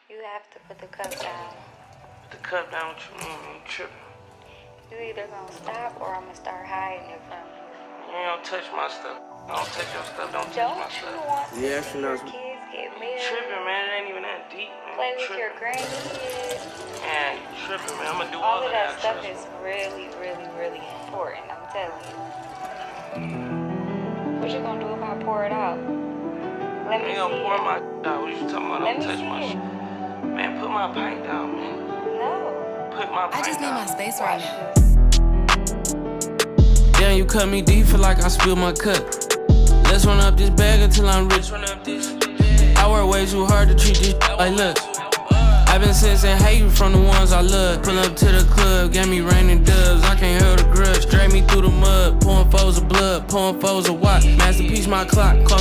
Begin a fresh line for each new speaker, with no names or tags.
You have to put the cup down.
Put the cup down, what you mean? You tripping.
You either gonna stop or I'm gonna start hiding it from you.
You ain't gonna touch my stuff. Don't touch your stuff, don't touch my
Don't you
stuff.
want to
Yeah,
see
she
your
knows.
kids get
You
married?
tripping, man. It ain't even that deep, man.
Play
You
with your
tripping.
grandkids.
Man, you tripping, man. I'm gonna do
All of that
trust
stuff
me.
is really, really, really important, I'm telling you. What you gonna do if I pour it out? Let me
You ain't gonna
see
pour
it.
my out. What you talking about?
Let
Don't
me
touch
see
my
it.
shit. Man, put my pint down, man.
No.
Put my pint
I just need
down.
my space right
Watch
now.
this.
Damn, you cut me deep, feel like I spilled my cup. Let's run up this bag until I'm rich. I work way too hard to treat this like luck. I've been sensing hate from the ones I love. Pull up to the club, gave me raining doves. I can't hold a grudge. Drag me through the mud, pouring foes of blood, pouring foes of what? Masterpiece, my clock. Cost